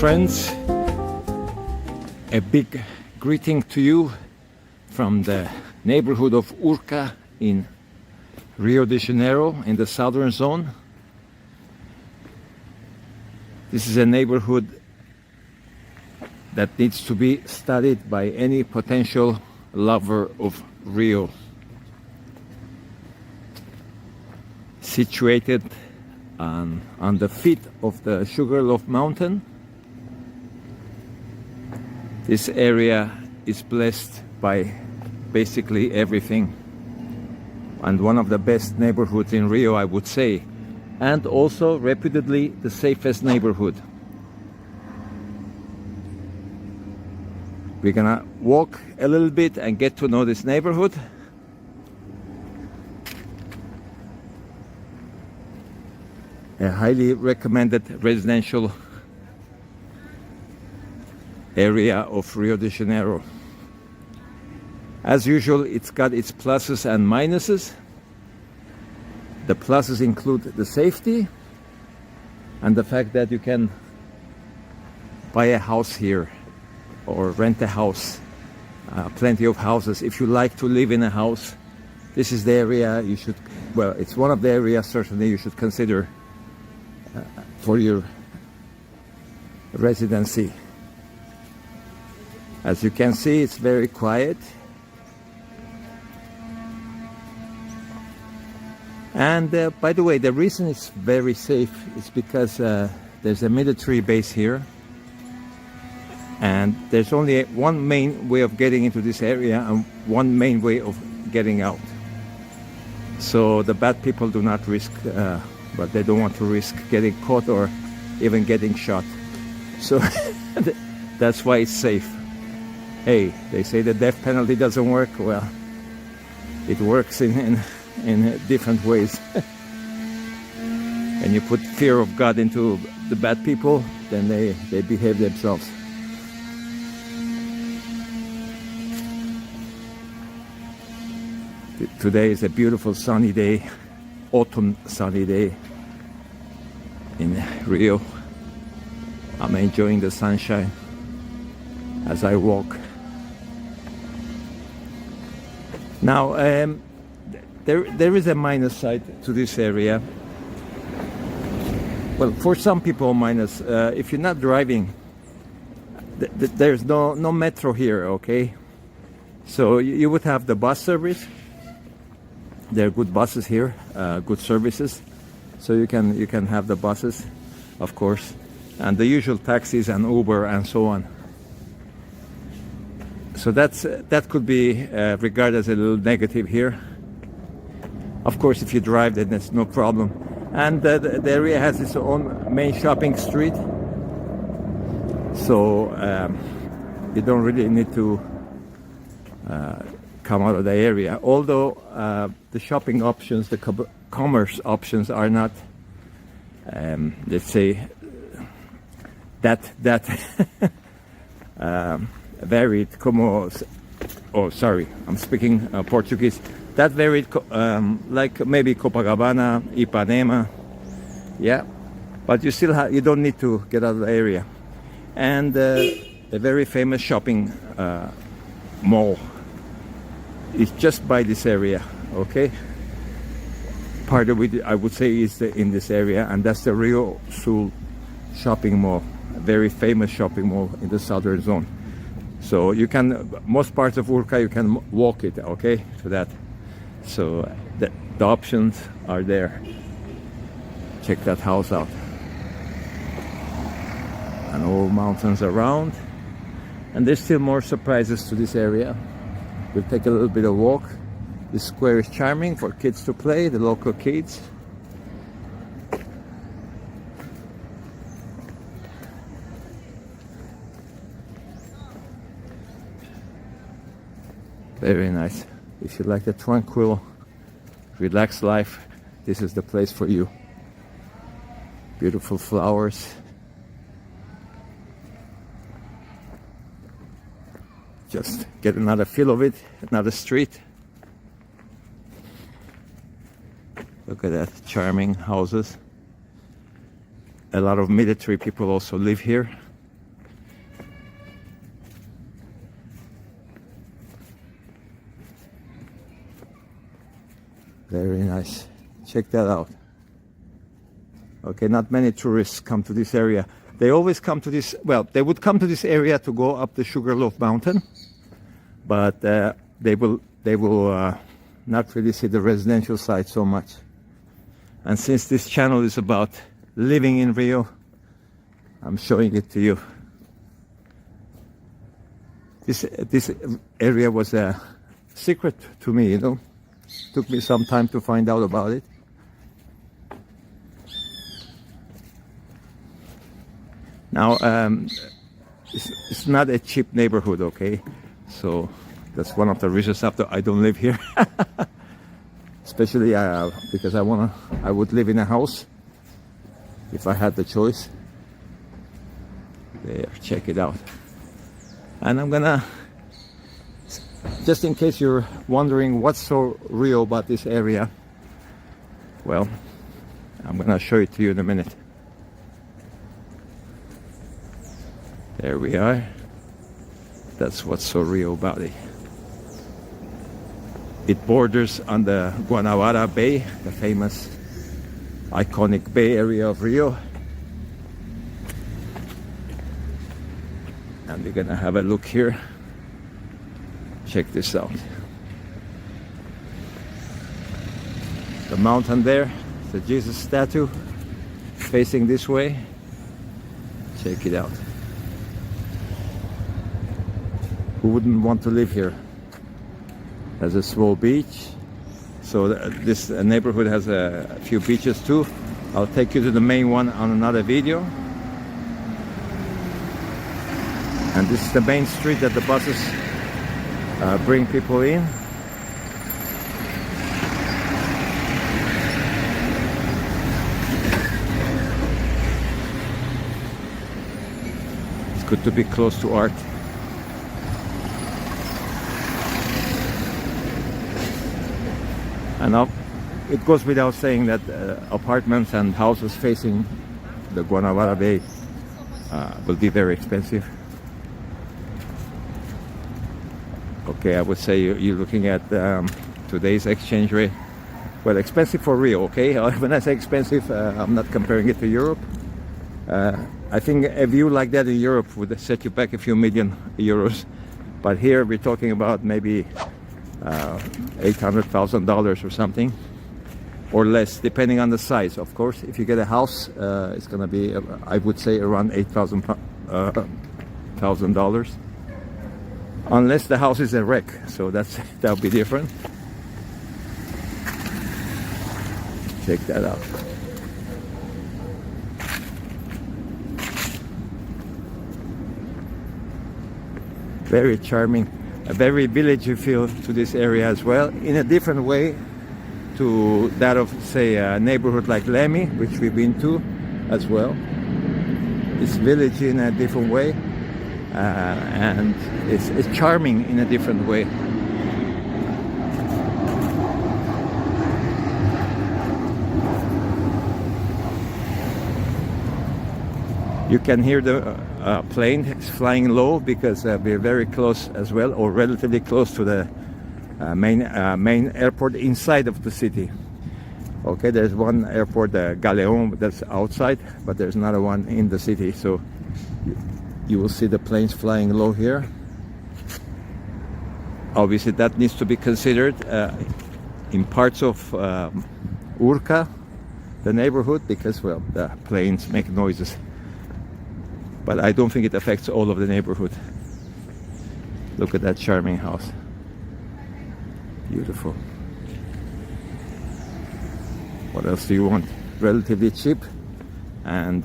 friends, a big greeting to you from the neighborhood of Urca in Rio de Janeiro in the southern zone. This is a neighborhood that needs to be studied by any potential lover of Rio. Situated on the feet of the Sugarloaf Mountain, this area is blessed by basically everything, and one of the best neighborhoods in Rio, I would say, and also reputedly the safest neighborhood. We're gonna walk a little bit and get to know this neighborhood. A highly recommended residential area of Rio de Janeiro. As usual, it's got its pluses and minuses. The pluses include the safety and the fact that you can buy a house here or rent a house. Plenty of houses. If you like to live in a house, this is the area you should, well, it's one of the areas certainly you should consider for your residency. As you can see, it's very quiet. And by the way, the reason it's very safe is because there's a military base here, and there's only one main way of getting into this area and one main way of getting out. So the bad people do not risk, but they don't want to risk getting caught or even getting shot. So that's why it's safe. Hey, they say the death penalty doesn't work. Well, it works in different ways. And you put fear of God into the bad people, then they behave themselves. Today is a beautiful sunny day, autumn sunny day in Rio. I'm enjoying the sunshine as I walk. Now, there is a minus side to this area. Well, for some people, minus. If you're not driving, there's no metro here, okay? So you would have the bus service. There are good buses here, good services. So you can have the buses, of course, and the usual taxis and Uber and so on. So that could be regarded as a little negative here. Of course, if you drive, then there's no problem. And the area has its own main shopping street, so you don't really need to come out of the area. Although the shopping options, the commerce options are not, let's say, that varied como, oh sorry, I'm speaking Portuguese, that varied like maybe Copacabana, Ipanema, yeah, but you still have, you don't need to get out of the area. And a very famous shopping mall is just by this area, okay? Part of it, I would say, is in this area, and that's the Rio Sul shopping mall, a very famous shopping mall in the southern zone. So you can, most parts of Urca, you can walk it, okay, to that. So the options are there. Check that house out. And all mountains around. And there's still more surprises to this area. We'll take a little bit of walk. This square is charming for kids to play, the local kids. Very nice. If you like the tranquil, relaxed life, this is the place for you. Beautiful flowers. Just get another feel of it, another street. Look at that, charming houses. A lot of military people also live here. Very nice. Check that out. Okay, not many tourists come to this area. They always come to this, well, they would come to this area to go up the Sugarloaf Mountain, but they will not really see the residential side so much. And since this channel is about living in Rio, I'm showing it to you. This area was a secret to me, you know. Took me some time to find out about it. Now, it's not a cheap neighborhood, okay? So that's one of the reasons after I don't live here. Especially because I would live in a house if I had the choice. There, check it out. And I'm gonna, just in case you're wondering what's so real about this area, well, I'm gonna show it to you in a minute. There we are. That's what's so real about it. It borders on the Guanabara Bay, the famous iconic bay area of Rio. And we're gonna have a look here. Check this out. The mountain there, the Jesus statue facing this way. Check it out. Who wouldn't want to live here? There's a small beach. So this neighborhood has a few beaches too. I'll take you to the main one on another video. And this is the main street that the buses bring people in. It's good to be close to art. And it goes without saying that apartments and houses facing the Guanabara Bay will be very expensive. Okay, I would say you're looking at today's exchange rate. Well, expensive for Rio, okay? When I say expensive, I'm not comparing it to Europe. I think a view like that in Europe would set you back a few million euros. But here we're talking about maybe $800,000 or something, or less, depending on the size, of course. If you get a house, it's going to be, I would say, around $8,000, unless the house is a wreck. So that'll be different. Check that out. Very charming. A very villagey feel to this area as well, in a different way to that of, say, a neighborhood like Lemi, which we've been to as well. It's villagey in a different way, and it's charming in a different way. You can hear the plane is flying low because we're very close as well, or relatively close to the main airport inside of the city. Okay, there's one airport, Galeon, that's outside, but there's another one in the city. So you will see the planes flying low here. Obviously, that needs to be considered in parts of Urca, the neighborhood, because, well, the planes make noises. But I don't think it affects all of the neighborhood. Look at that charming house. Beautiful. What else do you want? Relatively cheap and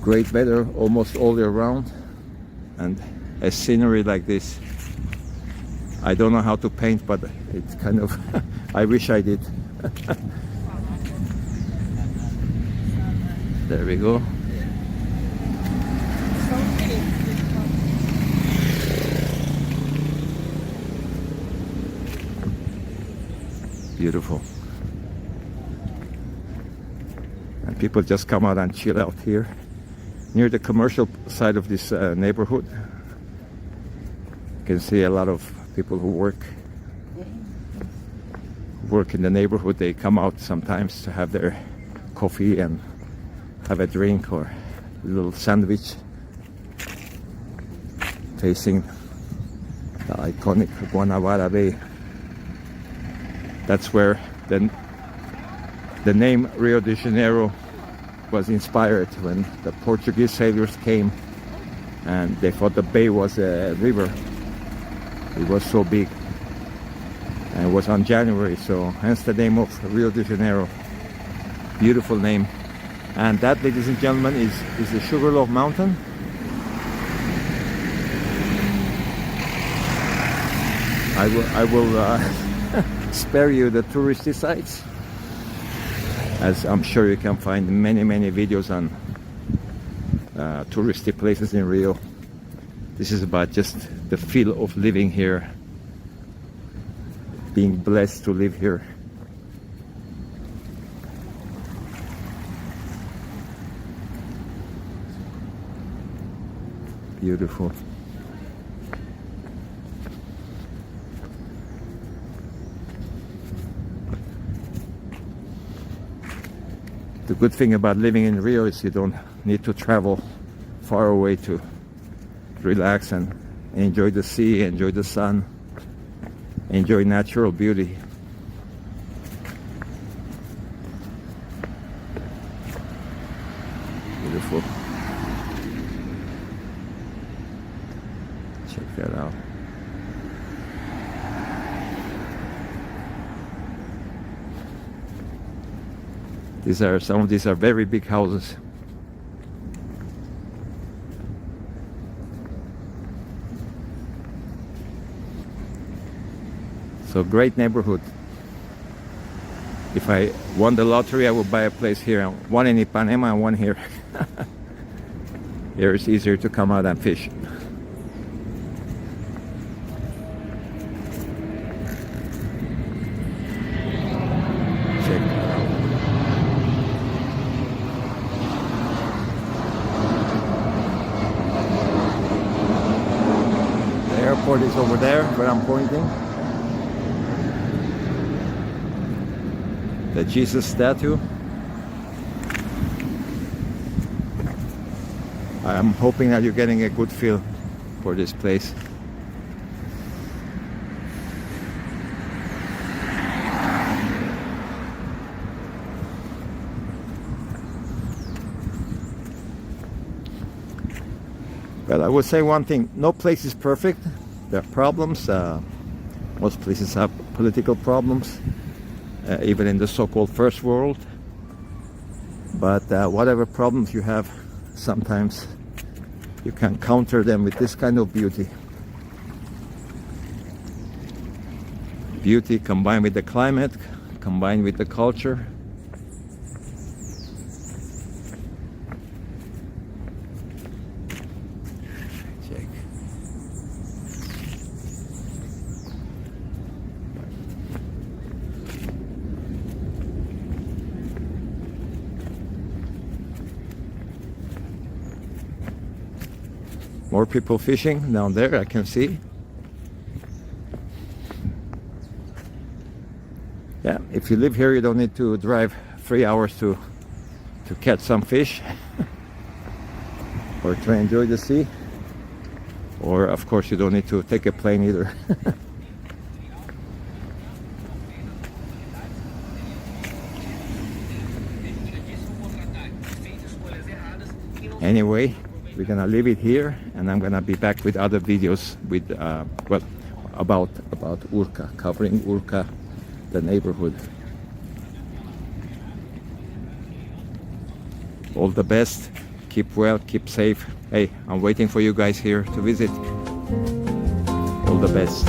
great weather almost all year round, and a scenery like this. I don't know how to paint, but it's kind of I wish I did. There we go. Beautiful. And people just come out and chill out here near the commercial side of this neighborhood. You can see a lot of people who work. work in the neighborhood, they come out sometimes to have their coffee and have a drink or a little sandwich facing the iconic Guanabara Bay. That's where the name Rio de Janeiro was inspired, when the Portuguese sailors came and they thought the bay was a river. It was so big, and it was on January, so hence the name of Rio de Janeiro. Beautiful name. And that, ladies and gentlemen, is the Sugarloaf Mountain. I will spare you the touristy sites, as I'm sure you can find many videos on touristy places in Rio. This is about just the feel of living here, being blessed to live here. Beautiful. The good thing about living in Rio is you don't need to travel far away to relax and enjoy the sea, enjoy the sun, enjoy natural beauty. Beautiful. Check that out. Some of these are very big houses. So great neighborhood. If I won the lottery, I would buy a place here, one in Ipanema and one here. Here it's easier to come out and fish. Check that out. The airport is over there where I'm pointing. The Jesus statue. I'm hoping that you're getting a good feel for this place. But I would say one thing, no place is perfect. There are problems. Most places have political problems. Even in the so-called first world. But whatever problems you have, sometimes you can counter them with this kind of beauty. Beauty combined with the climate, combined with the culture. Check. More people fishing down there, I can see. Yeah, if you live here, you don't need to drive 3 hours to catch some fish or to enjoy the sea. Or, of course, you don't need to take a plane either. Anyway, we're gonna leave it here, and I'm gonna be back with other videos with well, about Urca, covering Urca, the neighborhood. All the best, keep well, keep safe. Hey, I'm waiting for you guys here to visit. All the best.